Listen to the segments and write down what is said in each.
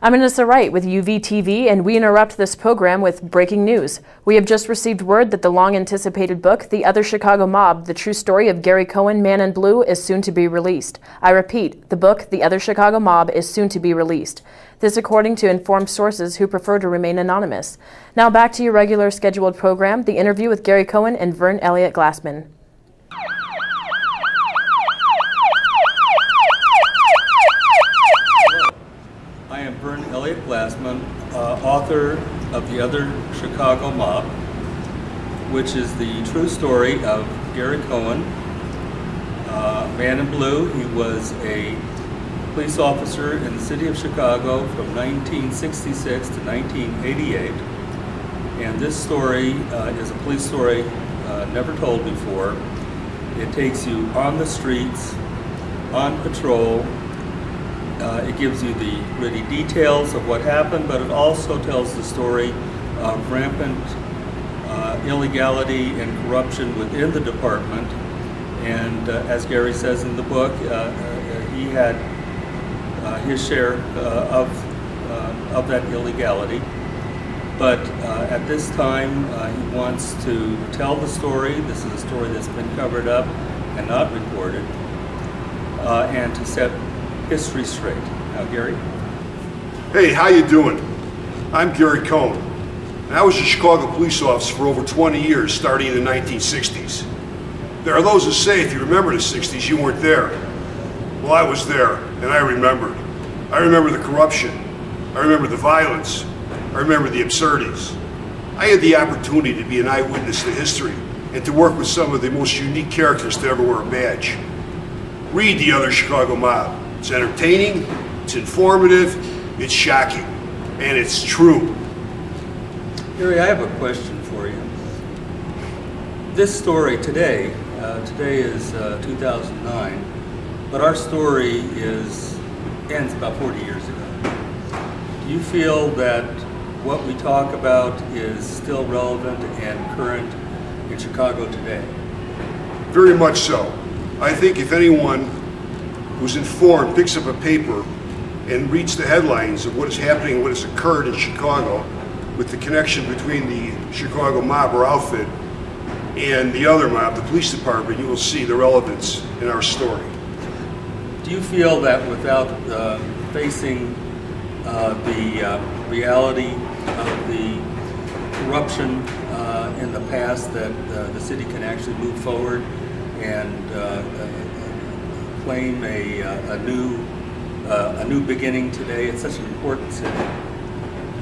I'm Anissa Wright with UVTV, and we interrupt this program with breaking news. We have just received word that the long-anticipated book, The Other Chicago Mob, The True Story of Gary Cohen, Man in Blue, is soon to be released. I repeat, the book, The Other Chicago Mob, is soon to be released. This according to informed sources who prefer to remain anonymous. Now back to your regular scheduled program, the interview with Gary Cohen and Verne Elliot Glassman. I am Verne Elliot Glassman, author of The Other Chicago Mob, which is the true story of Gary Cohen, Man in Blue. He was a police officer in the city of Chicago from 1966 to 1988. And this story is a police story never told before. It takes you on the streets, on patrol. It gives you the gritty details of what happened, but it also tells the story of rampant illegality and corruption within the department. And as Gary says in the book, he had his share of that illegality. But at this time, he wants to tell the story. This is a story that's been covered up and not recorded, and to set history straight. Now, Gary? Hey, how you doing? I'm Gary Cohen. And I was a Chicago police officer for over 20 years, starting in the 1960s. There are those who say if you remember the 60s, you weren't there. Well, I was there, and I remembered. I remember the corruption. I remember the violence. I remember the absurdities. I had the opportunity to be an eyewitness to history and to work with some of the most unique characters to ever wear a badge. Read The Other Chicago Mob. It's entertaining, it's informative, it's shocking, and it's true. Gary, I have a question for you. This story today is 2009, but our story ends about 40 years ago. Do you feel that what we talk about is still relevant and current in Chicago today? Very much so. I think if anyone who's informed picks up a paper and reads the headlines of what is happening, what has occurred in Chicago, with the connection between the Chicago mob or outfit and the other mob, the police department, you will see the relevance in our story. Do you feel that without facing the reality of the corruption in the past, that the city can actually move forward and claim a new beginning today? It's such an important city.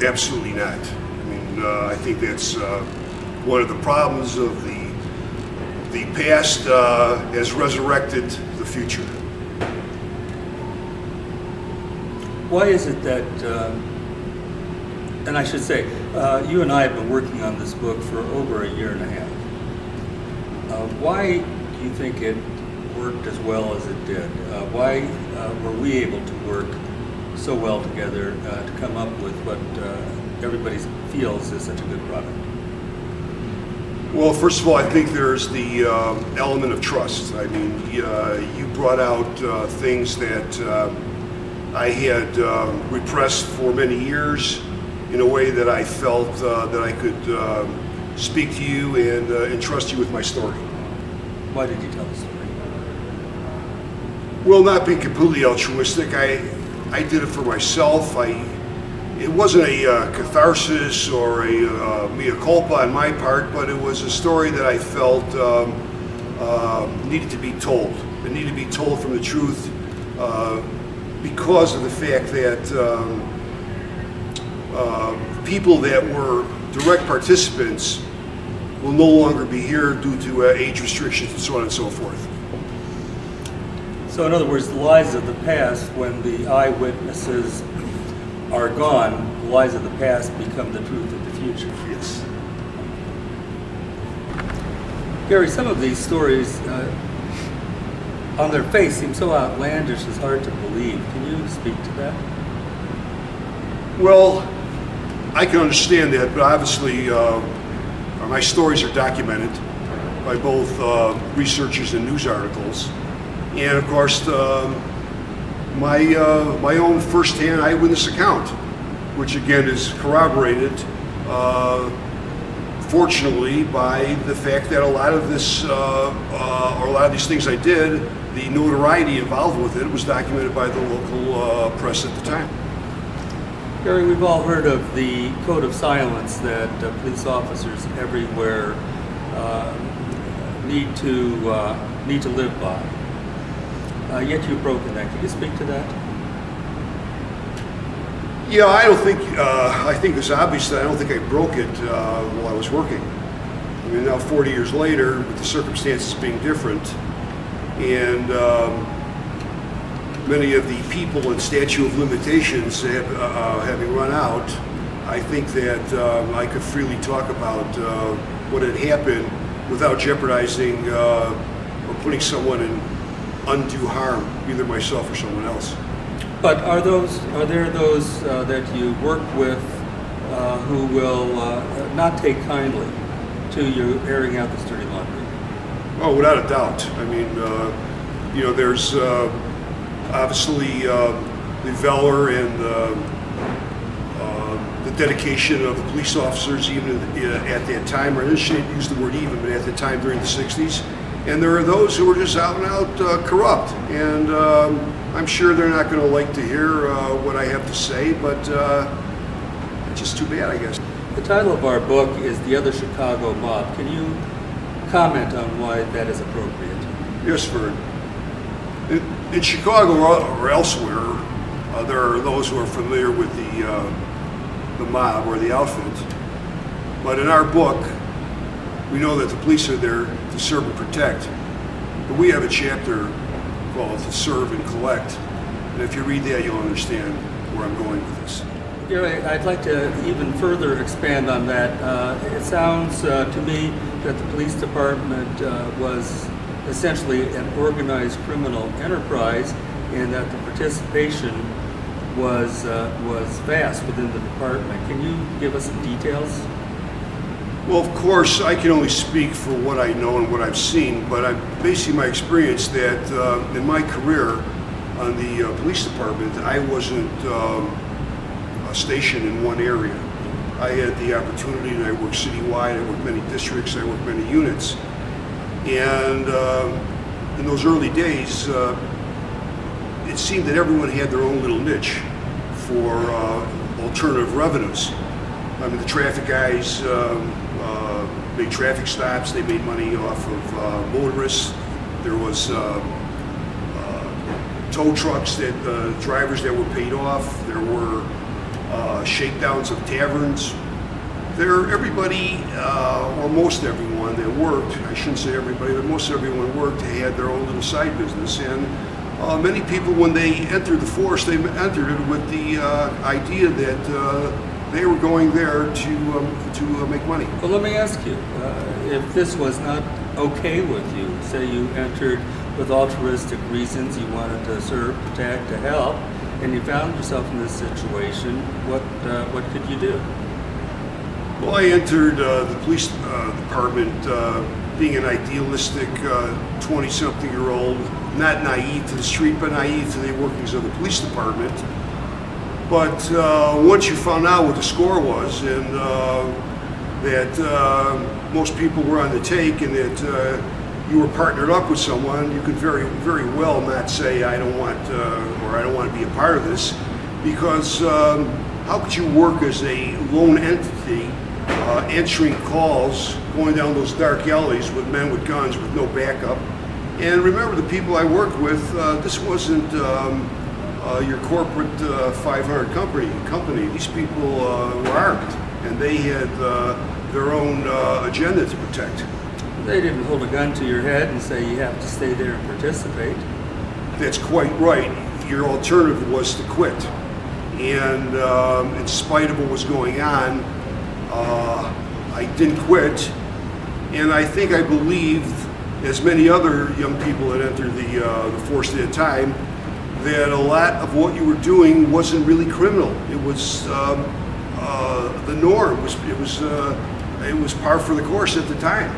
Absolutely not. I mean, I think that's one of the problems of the past has resurrected the future. Why is it that, and I should say, you and I have been working on this book for over a year and a half. Why do you think it worked as well as it did? Why were we able to work so well together to come up with what everybody feels is such a good product? Well, first of all, I think there's the element of trust. I mean, you brought out things that I had repressed for many years in a way that I felt that I could speak to you and entrust you with my story. Why did you tell the story? Well, not being completely altruistic, I did it for myself. It wasn't a catharsis or a mea culpa on my part, but it was a story that I felt needed to be told. It needed to be told from the truth because of the fact that people that were direct participants will no longer be here due to age restrictions and so on and so forth. So in other words, the lies of the past, when the eyewitnesses are gone, the lies of the past become the truth of the future. Yes. Gary, some of these stories on their face seem so outlandish it's hard to believe. Can you speak to that? Well, I can understand that, but obviously my stories are documented by both researchers and news articles. And of course, my own first-hand eyewitness account. which again is corroborated, fortunately, by the fact that a lot of this, or a lot of these things I did, the notoriety involved with it was documented by the local press at the time. Gary, we've all heard of the code of silence that police officers everywhere need to live by. Yet you've broken that. Can you speak to that? Yeah, I don't think, I think it's obvious that I don't think I broke it while I was working. I mean, now 40 years later, with the circumstances being different, and many of the people and statute of limitations having run out, I think that I could freely talk about what had happened without jeopardizing or putting someone in undue harm, either myself or someone else. But are there those that you work with who will not take kindly to you airing out this dirty laundry? Oh, without a doubt. I mean, you know, there's obviously the valor and the dedication of the police officers, even at that time, or I shouldn't use the word even, but at the time during the 60s. And there are those who are just out and out corrupt. And I'm sure they're not going to like to hear what I have to say, but it's just too bad, I guess. The title of our book is The Other Chicago Mob. Can you comment on why that is appropriate? Yes, Verne. In Chicago or elsewhere, there are those who are familiar with the mob or the outfit. But in our book, we know that the police are there to serve and protect. But we have a chapter called To Serve and Collect. And if you read that, you'll understand where I'm going with this. Gary, I'd like to even further expand on that. It sounds to me that the police department was essentially an organized criminal enterprise, and that the participation was vast within the department. Can you give us some details? Well, of course, I can only speak for what I know and what I've seen, but I'm basing my experience that in my career on the police department, I wasn't stationed in one area. I had the opportunity, and I worked citywide, I worked many districts, I worked many units. And in those early days, it seemed that everyone had their own little niche for alternative revenues. I mean, the traffic guys made traffic stops. They made money off of motorists. There was tow trucks that drivers that were paid off. There were shakedowns of taverns. Everybody, or most everyone that worked, I shouldn't say everybody, but most everyone worked, had their own little side business. And many people, when they entered the force, they entered it with the idea that they were going there to make money. Well, let me ask you, if this was not okay with you, say you entered with altruistic reasons, you wanted to serve, protect, to help, and you found yourself in this situation, what could you do? Well, I entered the police department being an idealistic 20-something-year-old, not naive to the street, but naive to the workings of the police department. But once you found out what the score was, and that most people were on the take, and that you were partnered up with someone, you could very, very well not say, I don't want, or I don't want to be a part of this, because how could you work as a lone entity, answering calls, going down those dark alleys with men with guns with no backup? And remember, the people I worked with, this wasn't your corporate 500 company. These people were armed, and they had their own agenda to protect. They didn't hold a gun to your head and say you have to stay there and participate. That's quite right. Your alternative was to quit. And in spite of what was going on, I didn't quit. And I think I believed, as many other young people that entered the force at the time, that a lot of what you were doing wasn't really criminal. It was the norm. It was par for the course at the time.